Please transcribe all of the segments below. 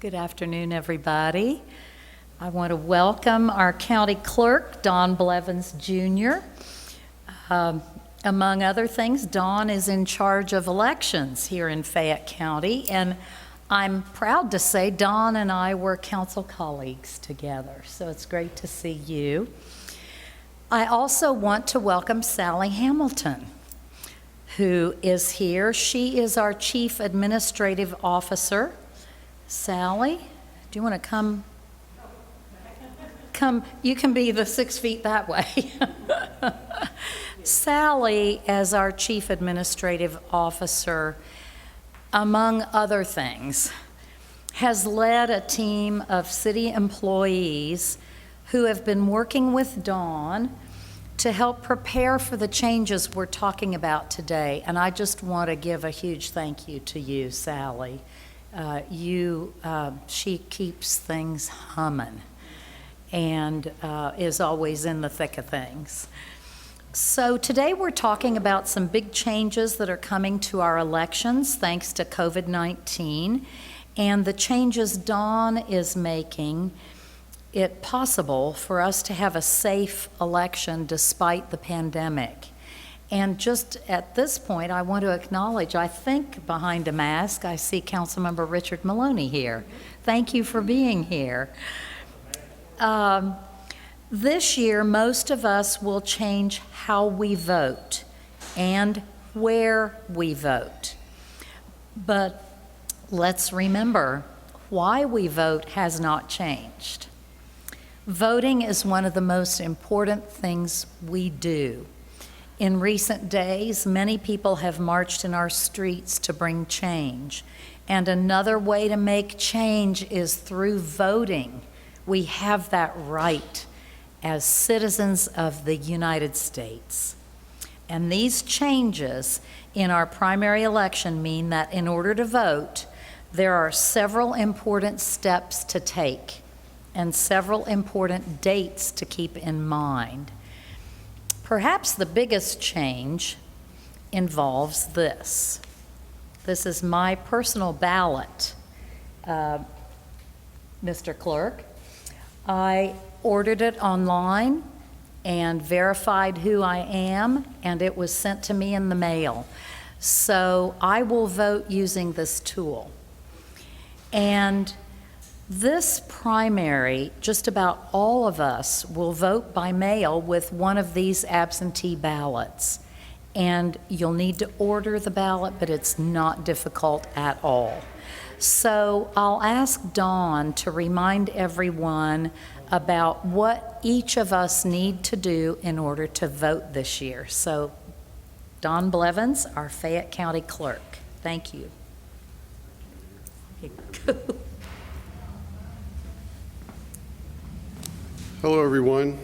Good afternoon, everybody. I want to welcome our county clerk, Don Blevins, Jr. Among other things, Don is in charge of elections here in Fayette County, and I'm proud to say Don and I were council colleagues together, so it's great to see you. I also want to welcome Sally Hamilton, who is here. She is our Chief Administrative Officer. Sally, do you want to come? You can be the 6 feet that way. Sally, as our Chief Administrative Officer, among other things, has led a team of city employees who have been working with Dawn to help prepare for the changes we're talking about today. And I just want to give a huge thank you to you, Sally. She keeps things humming and is always in the thick of things. So today we're talking about some big changes that are coming to our elections thanks to COVID-19 and the changes Dawn is making it possible for us to have a safe election despite the pandemic. And just at this point, I want to acknowledge, I think behind a mask, I see Councilmember Richard Maloney here. Thank you for being here. This year, most of us will change how we vote and where we vote. But let's remember, why we vote has not changed. Voting is one of the most important things we do. In recent days, many people have marched in our streets to bring change. And another way to make change is through voting. We have that right as citizens of the United States. And these changes in our primary election mean that in order to vote, there are several important steps to take and several important dates to keep in mind. Perhaps the biggest change involves this. This is my personal ballot, Mr. Clerk. I ordered it online and verified who I am, and it was sent to me in the mail. So I will vote using this tool. And this primary, just about all of us will vote by mail with one of these absentee ballots. And you'll need to order the ballot, but it's not difficult at all. So I'll ask Dawn to remind everyone about what each of us need to do in order to vote this year. So Dawn Blevins, our Fayette County Clerk. Thank you. Hello, everyone.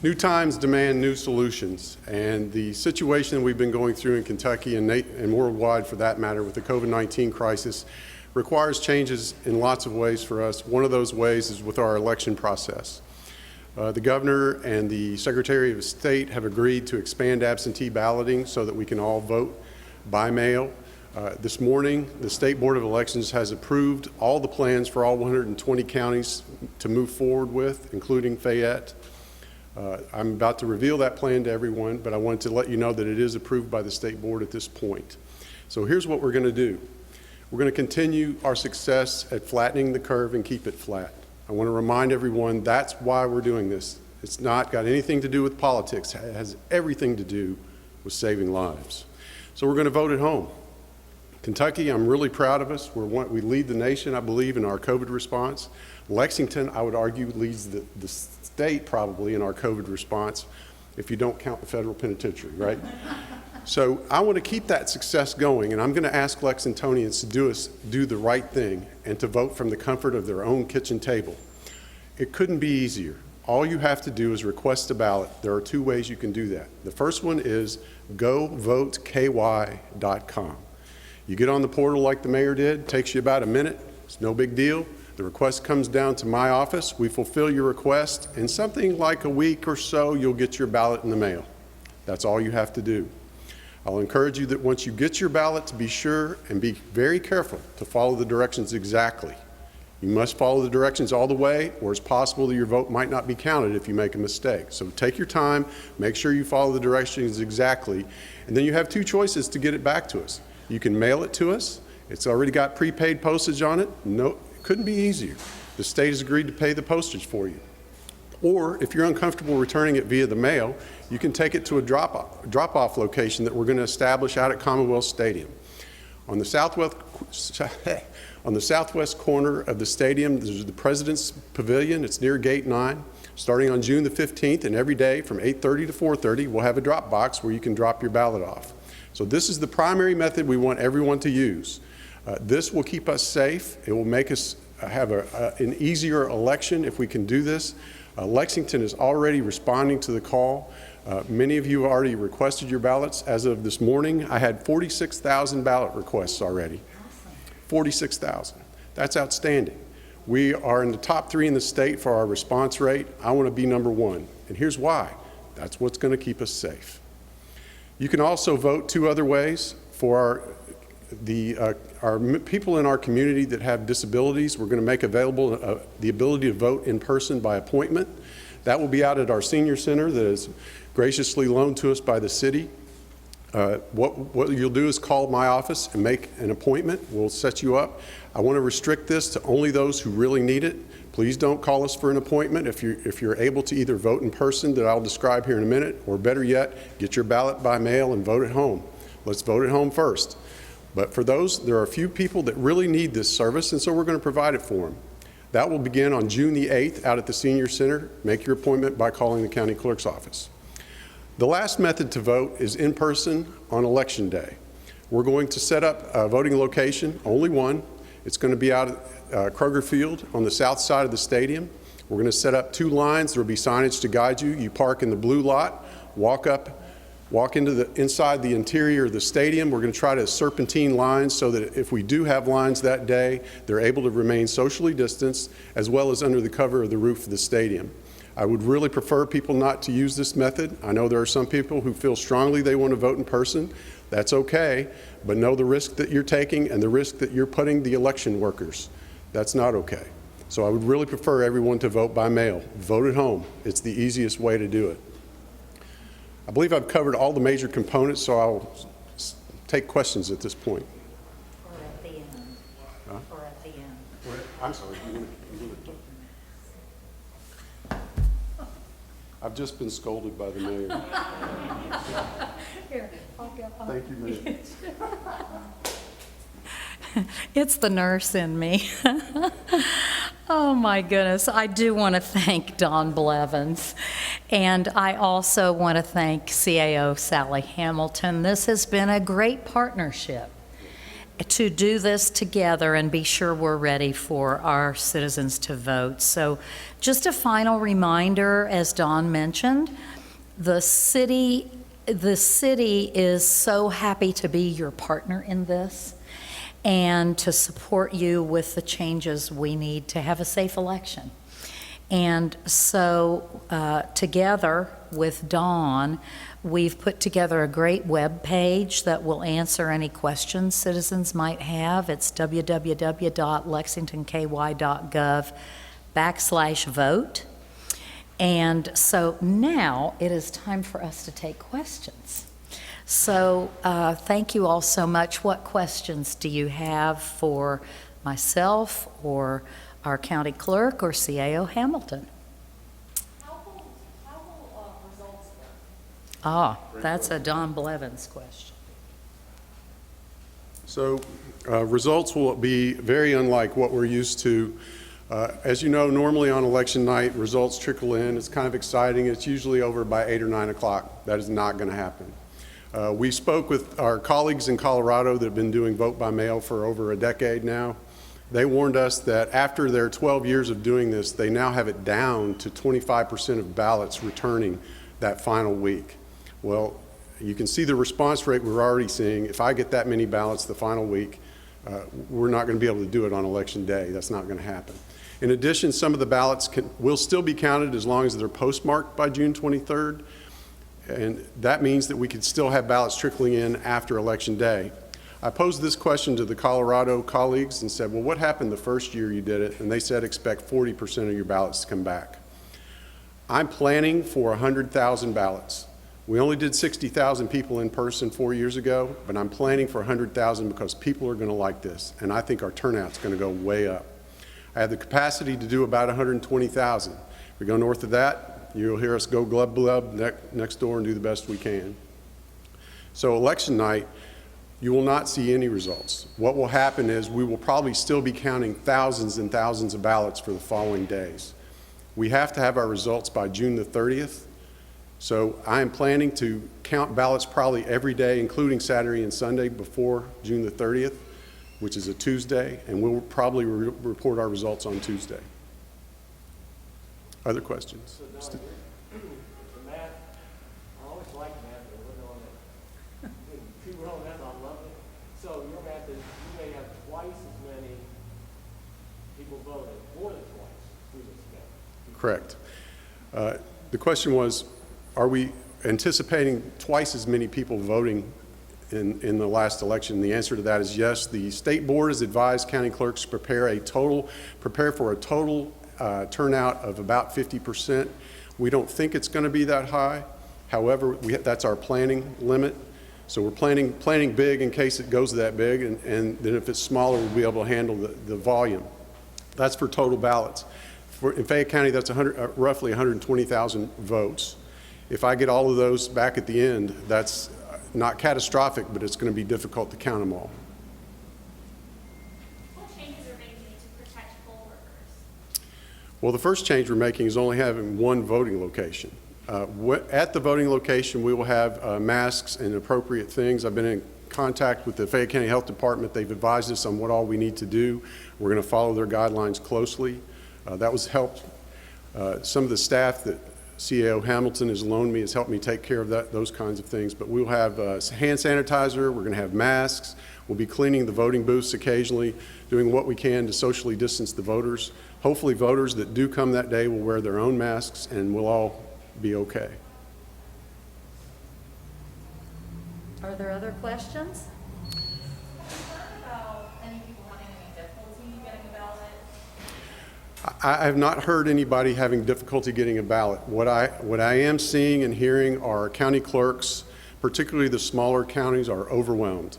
New times demand new solutions, and the situation that we've been going through in Kentucky and worldwide, for that matter, with the COVID-19 crisis requires changes in lots of ways for us. One of those ways is with our election process. The governor and the Secretary of State have agreed to expand absentee balloting so that we can all vote by mail. This morning, the State Board of Elections has approved all the plans for all 120 counties to move forward with, including Fayette. I'm about to reveal that plan to everyone, but I wanted to let you know that it is approved by the State Board at this point. So here's what we're going to do. We're going to continue our success at flattening the curve and keep it flat. I want to remind everyone that's why we're doing this. It's not got anything to do with politics. It has everything to do with saving lives. So we're going to vote at home. Kentucky, I'm really proud of us. We lead the nation, I believe, in our COVID response. Lexington, I would argue, leads the state probably in our COVID response, if you don't count the federal penitentiary, right? So I want to keep that success going, and I'm going to ask Lexingtonians to do the right thing and to vote from the comfort of their own kitchen table. It couldn't be easier. All you have to do is request a ballot. There are two ways you can do that. The first one is govoteky.com. You get on the portal like the mayor did, takes you about a minute, it's no big deal. The request comes down to my office, we fulfill your request, in something like a week or so, you'll get your ballot in the mail. That's all you have to do. I'll encourage you that once you get your ballot, to be sure and be very careful to follow the directions exactly. You must follow the directions all the way, or it's possible that your vote might not be counted if you make a mistake. So take your time, make sure you follow the directions exactly, and then you have two choices to get it back to us. You can mail it to us. It's already got prepaid postage on it. No, it couldn't be easier. The state has agreed to pay the postage for you. Or if you're uncomfortable returning it via the mail, you can take it to a drop-off location that we're going to establish out at Commonwealth Stadium. On the southwest corner of the stadium, there's the President's Pavilion. It's near Gate 9. Starting on June the 15th and every day from 8:30 to 4:30, we'll have a drop box where you can drop your ballot off. So this is the primary method we want everyone to use. This will keep us safe. It will make us have an easier election if we can do this. Lexington is already responding to the call. Many of you have already requested your ballots. As of this morning, I had 46,000 ballot requests already. 46,000. That's outstanding. We are in the top 3 in the state for our response rate. I want to be number 1. And here's why. That's what's going to keep us safe. You can also vote 2 other ways. For our people in our community that have disabilities, we're going to make available the ability to vote in person by appointment. That will be out at our senior center that is graciously loaned to us by the city. What you'll do is call my office and make an appointment. We'll set you up. I want to restrict this to only those who really need it. Please don't call us for an appointment if you're able to either vote in person, that I'll describe here in a minute, or better yet, get your ballot by mail and vote at home. Let's vote at home first. But for those, there are a few people that really need this service, and so we're going to provide it for them. That will begin on June the 8th out at the Senior Center. Make your appointment by calling the county clerk's office. The last method to vote is in person on Election Day. We're going to set up a voting location, only one. It's going to be out at Kroger Field on the south side of the stadium. We're going to set up 2 lines. There will be signage to guide you. You park in the blue lot, walk into inside the interior of the stadium. We're going to try to serpentine lines so that if we do have lines that day, they're able to remain socially distanced as well as under the cover of the roof of the stadium. I would really prefer people not to use this method. I know there are some people who feel strongly they want to vote in person. That's okay, but know the risk that you're taking and the risk that you're putting the election workers. That's not okay. So I would really prefer everyone to vote by mail. Vote at home. It's the easiest way to do it. I believe I've covered all the major components, so I'll take questions at this point. Or at the end. Huh? Or at the end. I'm sorry. I've just been scolded by the mayor. Here, I'll go. Thank you, Mayor. It's the nurse in me. Oh my goodness. I do want to thank Don Blevins, and I also want to thank CAO Sally Hamilton. This has been a great partnership to do this together and be sure we're ready for our citizens to vote. So just a final reminder, as Don mentioned, the city is so happy to be your partner in this and to support you with the changes we need to have a safe election. And so together with Dawn, we've put together a great web page that will answer any questions citizens might have. It's www.lexingtonky.gov/vote. And so now it is time for us to take questions. So thank you all so much. What questions do you have for myself or our county clerk or CAO Hamilton? How will results work? That's a Don Blevins question. So results will be very unlike what we're used to. As you know, normally on election night, results trickle in. It's kind of exciting. It's usually over by 8 or 9 o'clock. That is not going to happen. We spoke with our colleagues in Colorado that have been doing vote by mail for over a decade now. They warned us that after their 12 years of doing this, they now have it down to 25% of ballots returning that final week. Well, you can see the response rate we're already seeing. If I get that many ballots the final week, we're not going to be able to do it on election day. That's not going to happen. In addition, some of the ballots will still be counted as long as they're postmarked by June 23rd. and that means that we could still have ballots trickling in after Election Day. I posed this question to the Colorado colleagues and said, well, what happened the first year you did it? And they said, expect 40% of your ballots to come back. I'm planning for 100,000 ballots. We only did 60,000 people in person 4 years ago, but I'm planning for 100,000 because people are going to like this, and I think our turnout's going to go way up. I have the capacity to do about 120,000. If we go north of that, you'll hear us go glub glub next door and do the best we can. So election night, you will not see any results. What will happen is we will probably still be counting thousands and thousands of ballots for the following days. We have to have our results by June the 30th. So I am planning to count ballots probably every day, including Saturday and Sunday before June the 30th, which is a Tuesday, and we'll probably report our results on Tuesday. Other questions? So Don, the math, I always like math, but we're on it. People don't have, I love it. So your math is you may have twice as many people voting, more than twice through this count. Correct. The question was, are we anticipating twice as many people voting in the last election? The answer to that is yes. The state board has advised county clerks to prepare for a total turnout of about 50%. We don't think it's going to be that high. However, that's our planning limit. So we're planning big in case it goes that big, and then if it's smaller, we'll be able to handle the volume. That's for total ballots. In Fayette County, that's roughly 120,000 votes. If I get all of those back at the end, that's not catastrophic, but it's going to be difficult to count them all. What changes are being made to protect poll workers? Well, the first change we're making is only having one voting location. At the voting location, we will have masks and appropriate things. I've been in contact with the Fayette County Health Department. They've advised us on what all we need to do. We're going to follow their guidelines closely. That was helped. Some of the staff that CAO Hamilton has loaned me has helped me take care of those kinds of things. But we'll have hand sanitizer. We're going to have masks. We'll be cleaning the voting booths occasionally, doing what we can to socially distance the voters. Hopefully voters that do come that day will wear their own masks, and we'll all be okay. Are there other questions? About any people having any difficulty getting a ballot? I have not heard anybody having difficulty getting a ballot. What I am seeing and hearing are county clerks, particularly the smaller counties, are overwhelmed.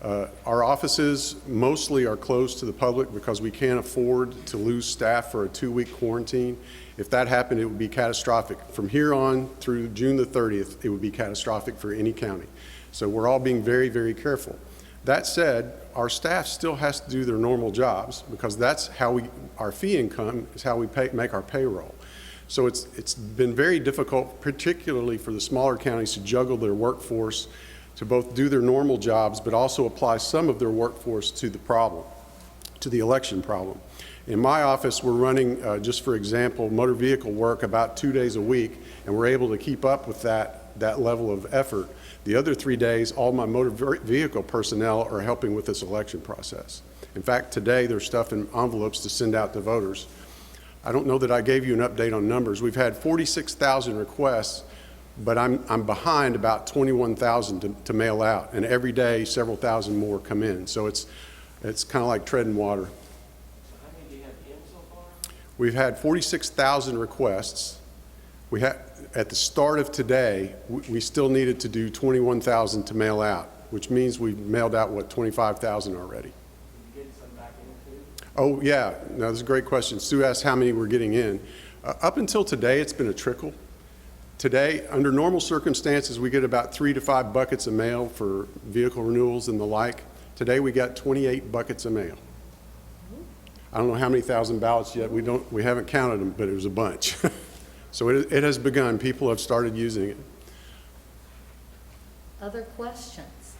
Our offices mostly are closed to the public because we can't afford to lose staff for a 2-week quarantine. If that happened, it would be catastrophic. From here on through June the 30th, it would be catastrophic for any county. So we're all being very, very careful. That said, our staff still has to do their normal jobs because that's how our fee income is how we make our payroll. So it's been very difficult, particularly for the smaller counties, to juggle their workforce, to both do their normal jobs, but also apply some of their workforce to the problem, to the election problem. In my office, we're running, just for example, motor vehicle work about 2 days a week, and we're able to keep up with that level of effort. The other 3 days, all my motor vehicle personnel are helping with this election process. In fact, today there's stuff in envelopes to send out to voters. I don't know that I gave you an update on numbers. We've had 46,000 requests, but I'm behind about 21,000 to mail out, and every day several thousand more come in. So it's kind of like treading water. So how many do you have in so far? We've had 46,000 requests. At the start of today, we still needed to do 21,000 to mail out, which means we've mailed out, 25,000 already. Did you get some back in too? Oh, yeah. No, that's a great question. Sue asked how many we're getting in. Up until today, it's been a trickle. Today, under normal circumstances, we get about 3 to 5 buckets of mail for vehicle renewals and the like. Today, we got 28 buckets of mail. I don't know how many thousand ballots yet. We haven't counted them, but it was a bunch. So it has begun. People have started using it. Other questions?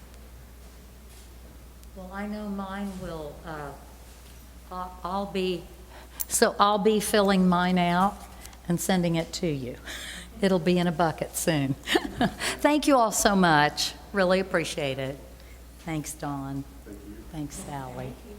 Well, I know mine will, I'll be filling mine out and sending it to you. It'll be in a bucket soon. Thank you all so much. Really appreciate it. Thanks, Dawn. Thank you. Thanks, Sally. Thank you.